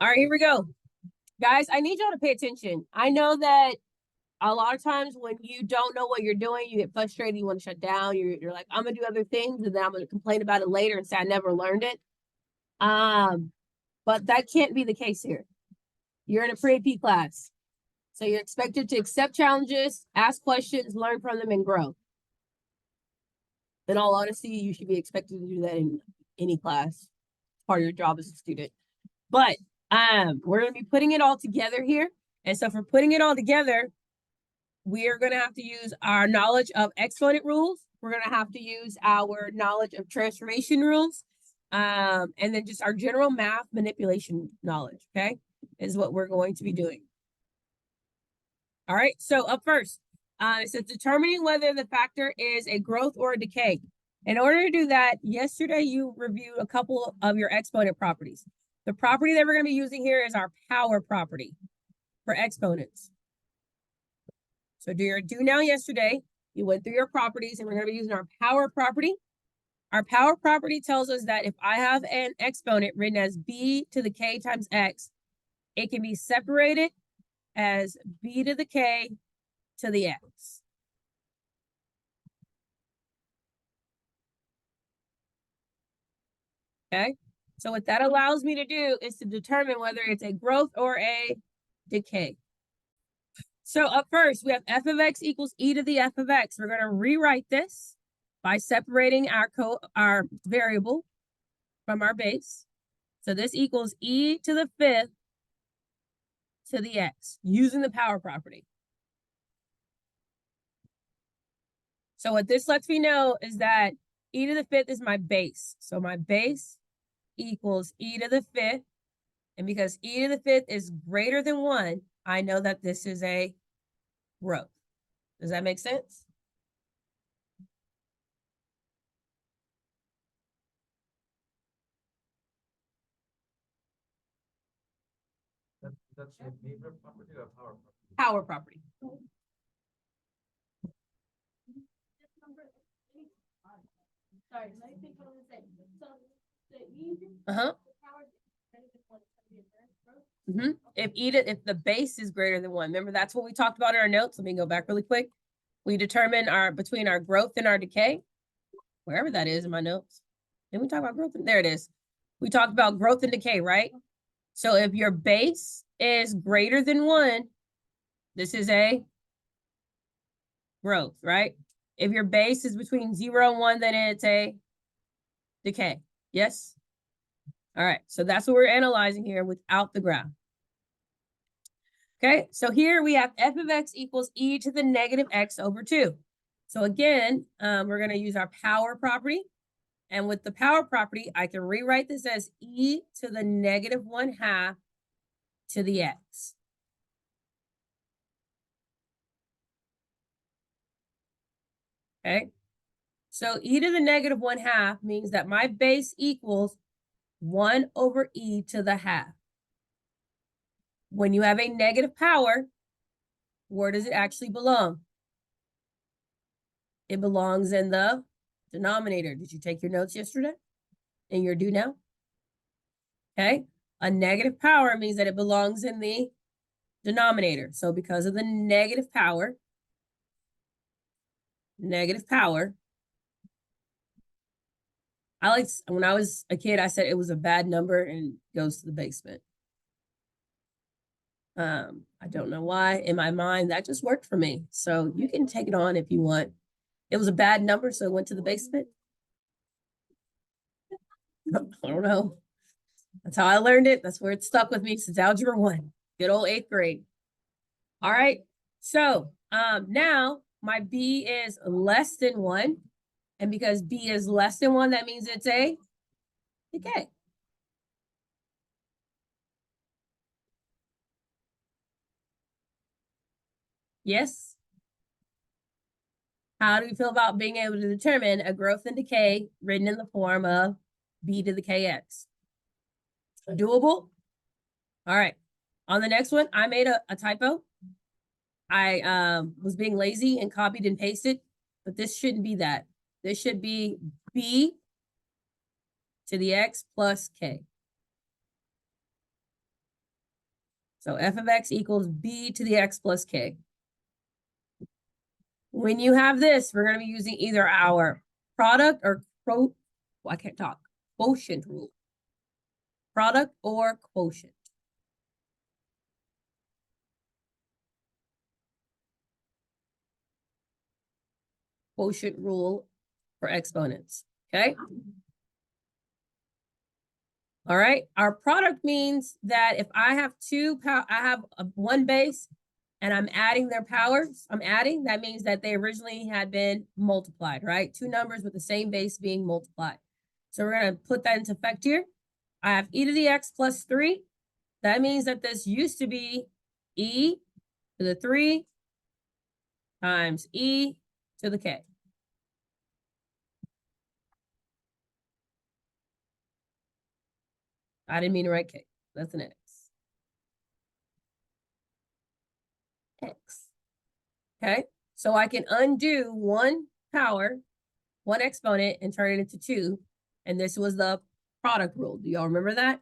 All right, here we go. Guys, I need y'all to pay attention. I know that a lot of times when you don't know what you're doing, you get frustrated, you want to shut down. You're like, I'm gonna do other things, and then I'm gonna complain about it later and say I never learned it. But that can't be the case here. You're in a pre-AP class. So you're expected to accept challenges, ask questions, learn from them, and grow. In all honesty, you should be expected to do that in any class. Part of your job as a student. But we're going to be putting it all together here. And so for putting it all together, we are going to have to use our knowledge of exponent rules. We're going to have to use our knowledge of transformation rules. And then just our general math manipulation knowledge, okay, is what we're going to be doing. All right, so up first, it says determining whether the factor is a growth or a decay. In order to do that, yesterday you reviewed a couple of your exponent properties. The property that we're going to be using here is our power property for exponents. So do your do now yesterday. You went through your properties, and we're going to be using our power property. Our power property tells us that if I have an exponent written as b to the k times x, it can be separated as b to the k to the x. Okay, so what that allows me to do is to determine whether it's a growth or a decay. So up first, we have f of x equals e to the f of x. We're going to rewrite this by separating our variable from our base. So this equals e to the fifth to the x using the power property. So what this lets me know is that e to the fifth is my base. So my base equals e to the fifth. And because e to the fifth is greater than 1, I know that this is a growth. Does that make sense? That's a neighbor property or power property? Power property. Sorry, let me think what I'm gonna say. So Uh-huh. If the base is greater than 1, remember that's what we talked about in our notes. Let me go back really quick. We determine between our growth and our decay, wherever that is in my notes. Didn't we talk about growth? There it is. We talked about growth and decay, right? So if your base is greater than 1, this is a growth, right? If your base is between 0 and 1, then it's a decay. Yes? All right, so that's what we're analyzing here without the graph. Okay, so here we have f of x equals e to the negative x over 2. So again, we're going to use our power property. And with the power property, I can rewrite this as e to the negative 1/2 to the x. Okay, so e to the negative 1/2 means that my base equals 1 over e to the half. When you have a negative power, where does it actually belong? It belongs in the denominator. Did you take your notes yesterday? And you're due now? Okay, a negative power means that it belongs in the denominator. So because of the negative power, when I was a kid, I said it was a bad number and goes to the basement. I don't know why. In my mind, that just worked for me. So you can take it on if you want. It was a bad number, so it went to the basement. I don't know. That's how I learned it. That's where it stuck with me since Algebra 1. Good old 8th grade. All right. So now my b is less than 1. And because b is less than 1, that means it's a decay. Yes? How do you feel about being able to determine a growth and decay written in the form of b to the kx? Doable? All right. On the next one, I made a typo. I was being lazy and copied and pasted, but this shouldn't be that. This should be b to the x plus k. So f of x equals b to the x plus k. When you have this, we're going to be using either our product or I can't talk, quotient rule. Product or quotient. Quotient rule for exponents, okay? All right, our product means that if I have one base and I'm adding their powers, that means that they originally had been multiplied, right? Two numbers with the same base being multiplied. So we're gonna put that into effect here. I have e to the x plus 3. That means that this used to be e to the 3 times e to the k. I didn't mean to write k. That's an x. X. Okay, so I can undo one power, one exponent, and turn it into 2. And this was the product rule. Do y'all remember that?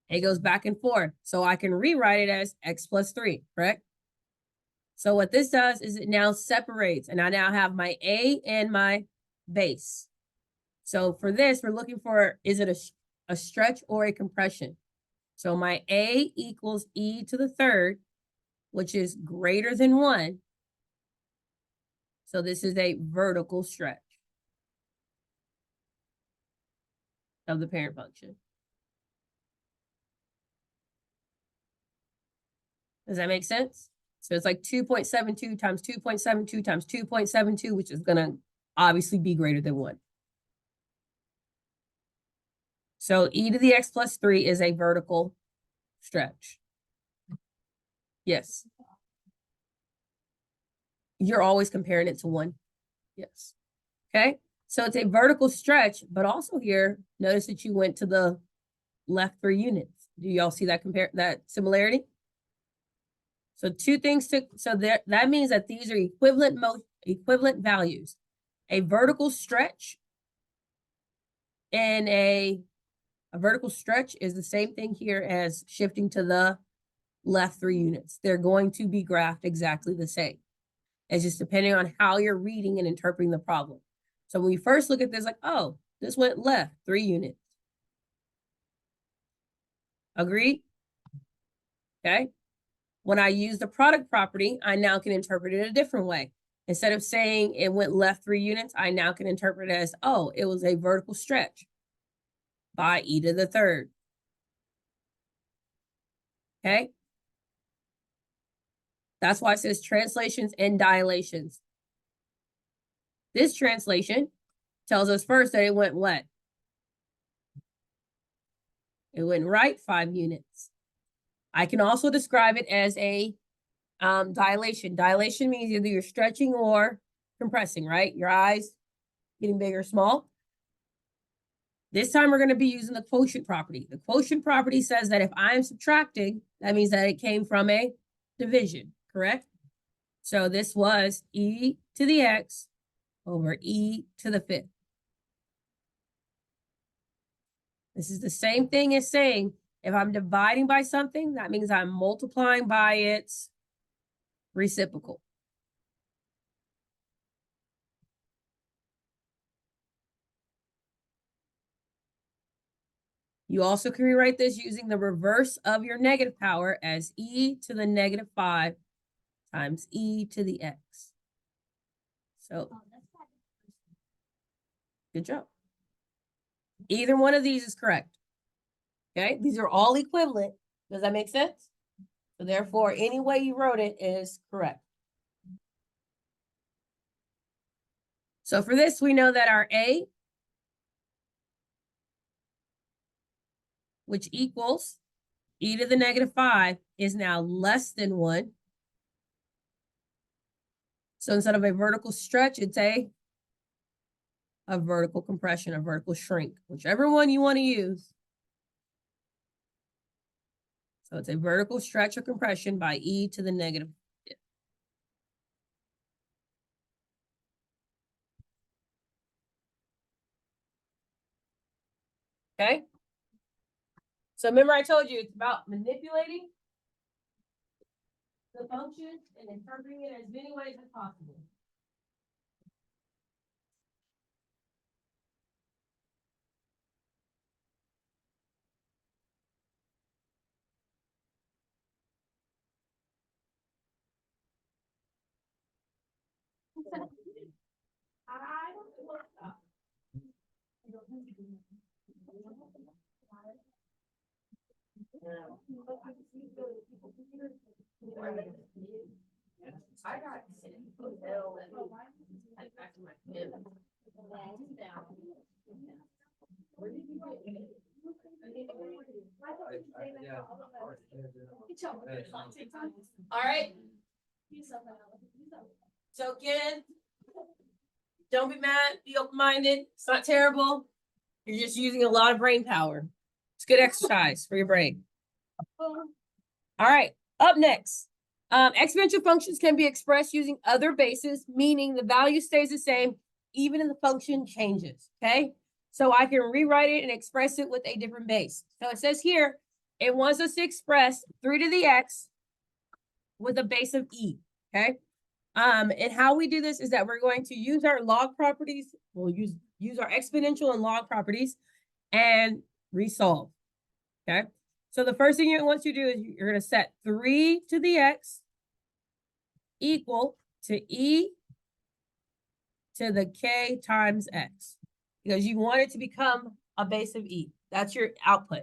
It goes back and forth. So I can rewrite it as x plus 3, correct? So what this does is it now separates, and I now have my a and my base. So for this, we're looking for, is it a stretch or a compression? So my a equals e to the 3rd, which is greater than 1. So this is a vertical stretch of the parent function. Does that make sense? So it's like 2.72 times 2.72 times 2.72, which is going to obviously be greater than 1. So e to the x plus 3 is a vertical stretch. Yes. You're always comparing it to 1. Yes. Okay. So it's a vertical stretch, but also here, notice that you went to the left 3 units. Do y'all see that similarity? So two things that means that these are equivalent values. A vertical stretch and a vertical stretch is the same thing here as shifting to the left 3 units. They're going to be graphed exactly the same. It's just depending on how you're reading and interpreting the problem. So when we first look at this, like, oh, this went left 3 units. Agreed? Okay. When I use the product property, I now can interpret it a different way. Instead of saying it went left 3 units, I now can interpret it as, oh, it was a vertical stretch by e to the 3rd. Okay. That's why it says translations and dilations. This translation tells us first that it went what? It went right 5 units. I can also describe it as a dilation. Dilation means either you're stretching or compressing, right? Your eyes getting big or small. This time we're going to be using the quotient property. The quotient property says that if I'm subtracting, that means that it came from a division, correct? So this was e to the x over e to the 5th. This is the same thing as saying if I'm dividing by something, that means I'm multiplying by its reciprocal. You also can rewrite this using the reverse of your negative power as e to the negative 5 times e to the x. So, good job. Either one of these is correct. Okay, these are all equivalent. Does that make sense? So therefore, any way you wrote it is correct. So for this, we know that our a, which equals e to the negative 5, is now less than 1. So instead of a vertical stretch, it's a vertical compression, a vertical shrink, whichever one you want to use. So it's a vertical stretch or compression by e to the negative 5. Okay. So remember I told you it's about manipulating the function and interpreting it as many ways as possible. I got. All right. So again, don't be mad, be open-minded. It's not terrible. You're just using a lot of brain power. It's good exercise for your brain. All right, up next. Exponential functions can be expressed using other bases, meaning the value stays the same even if the function changes, okay? So I can rewrite it and express it with a different base. So it says here, it wants us to express 3 to the x with a base of e, okay? And how we do this is that we're going to use our log properties. We'll use our exponential and log properties and resolve, okay? So the first thing it wants you to do is you're going to set 3 to the x equal to e to the k times x, because you want it to become a base of e. That's your output.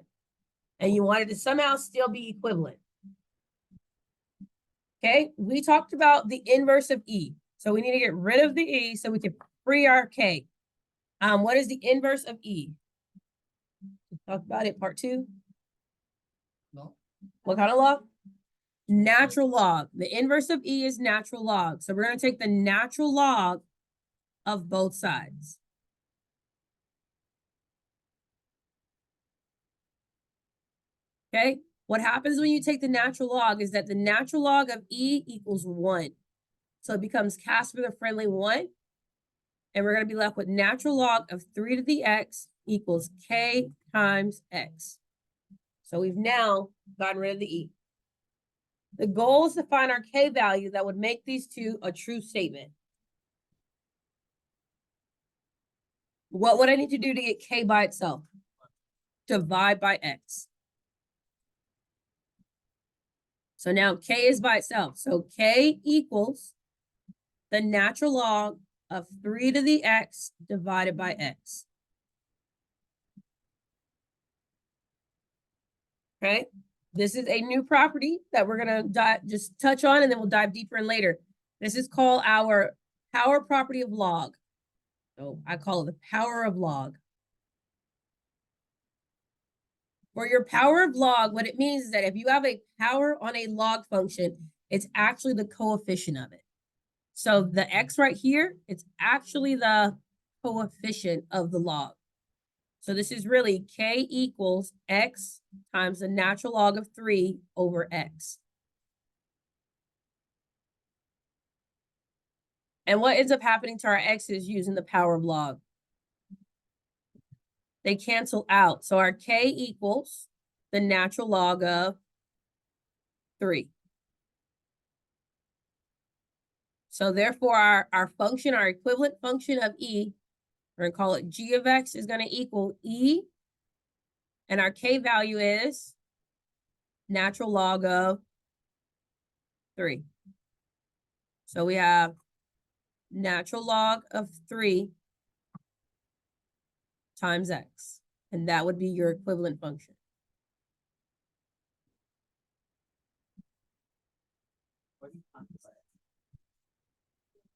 And you want it to somehow still be equivalent. Okay, we talked about the inverse of e. So we need to get rid of the e so we can free our k. What is the inverse of e? Talk about it, part 2. No. What kind of log? Natural log. The inverse of e is natural log. So we're going to take the natural log of both sides. Okay, what happens when you take the natural log is that the natural log of e equals 1. So it becomes cast with a friendly 1. And we're going to be left with natural log of 3 to the x equals k times x. So we've now gotten rid of the e. The goal is to find our k value that would make these two a true statement. What would I need to do to get k by itself? Divide by x. So now k is by itself. So k equals the natural log of 3 to the x divided by x. Okay, this is a new property that we're going to just touch on, and then we'll dive deeper in later. This is called our power property of log. So I call it the power of log. For your power of log, what it means is that if you have a power on a log function, it's actually the coefficient of it. So the x right here, it's actually the coefficient of the log. So this is really k equals x times the natural log of 3 over x. And what ends up happening to our x's using the power of log? They cancel out. So our k equals the natural log of 3. So therefore, our function, our equivalent function of e, we're going to call it g of x, is going to equal e. And our k value is natural log of 3. So we have natural log of 3 times x. And that would be your equivalent function.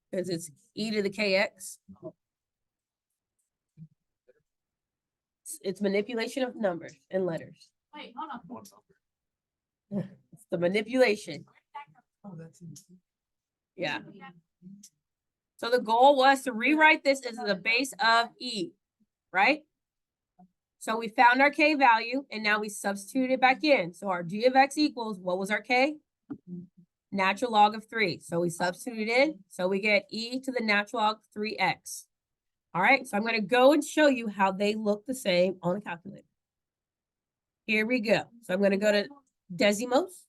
Because it's e to the kx. It's manipulation of numbers and letters. Wait, hold on. It's the manipulation. Oh, that's easy. Yeah. So the goal was to rewrite this as the base of e, right? So we found our k value, and now we substitute it back in. So our g of x equals, what was our k? Natural log of 3. So we substitute it in. So we get e to the natural log of 3x. All right, so I'm going to go and show you how they look the same on a calculator. Here we go. So I'm going to go to Decimos.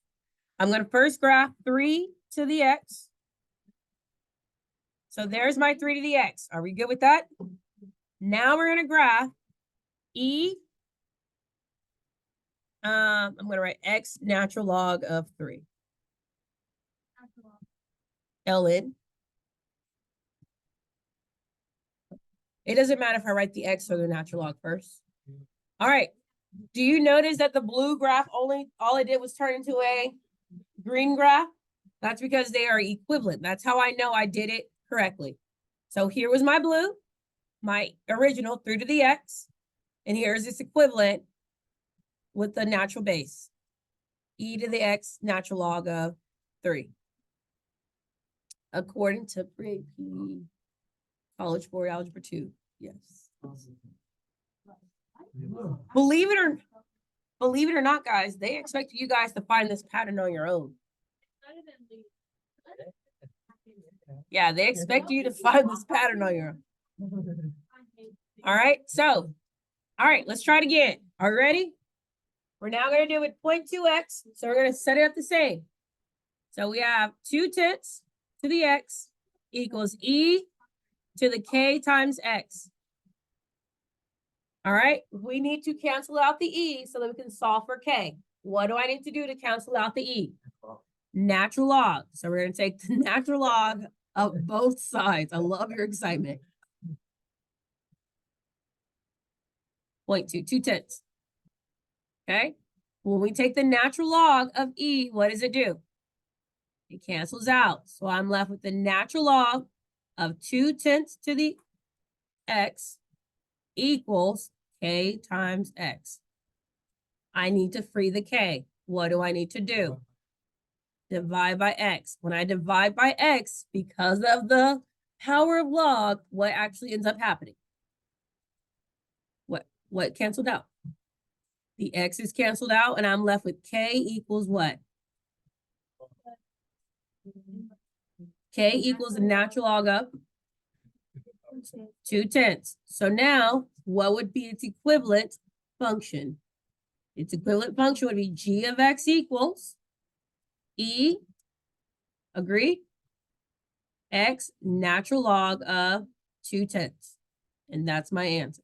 I'm gonna first graph 3 to the x. So there's my 3 to the x. Are we good with that? Now we're gonna graph e. I'm gonna write x natural log of 3. ln. It doesn't matter if I write the x or the natural log first. All right. Do you notice that the blue graph all it did was turn into a green graph? That's because they are equivalent. That's how I know I did it correctly. So here was my blue, my original 3 to the x, and here's its equivalent with the natural base. E to the x natural log of 3. According to pre-AP College Board Algebra 2. Yes. Believe it or not, guys, they expect you guys to find this pattern on your own. Yeah, they expect you to find this pattern on your own. All right, so, all right, let's try it again. Are you ready? We're now going to do it 0.2x, so we're going to set it up the same. So we have 2/10 to the x equals e to the k times x. All right, we need to cancel out the e so that we can solve for k. What do I need to do to cancel out the e? Natural log. So we're going to take the natural log of both sides. I love your excitement. 0.2, 2/10. Okay. When we take the natural log of e, what does it do? It cancels out. So I'm left with the natural log of 2/10 to the x equals k times x. I need to free the k. What do I need to do? Divide by x. When I divide by x, because of the power of log, what actually ends up happening? What canceled out? The x is canceled out, and I'm left with k equals what? K equals the natural log of 2/10. So now, what would be its equivalent function? Its equivalent function would be g of x equals e, agree? X natural log of 2/10. And that's my answer.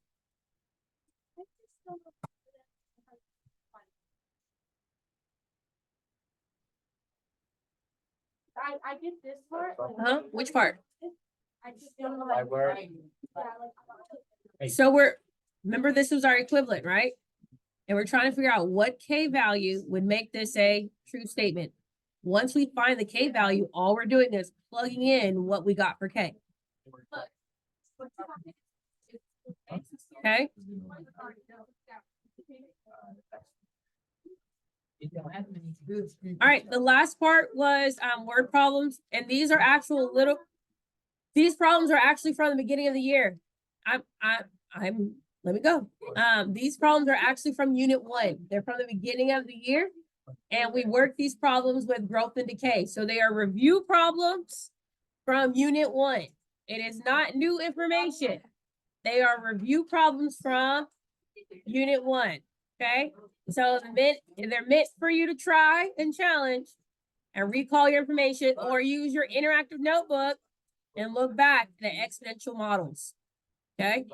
I get this part. Huh? Which part? I just don't know. So remember this was our equivalent, right? And we're trying to figure out what k value would make this a true statement. Once we find the k value, all we're doing is plugging in what we got for k. Okay. All right, the last part was word problems, and these are actual these problems are actually from the beginning of the year. Let me go. These problems are actually from unit 1. They're from the beginning of the year, and we work these problems with growth and decay. So they are review problems from unit 1. It is not new information. They are review problems from unit 1. Okay, so they're meant for you to try and challenge and recall your information, or use your interactive notebook and look back at the exponential models. Okay,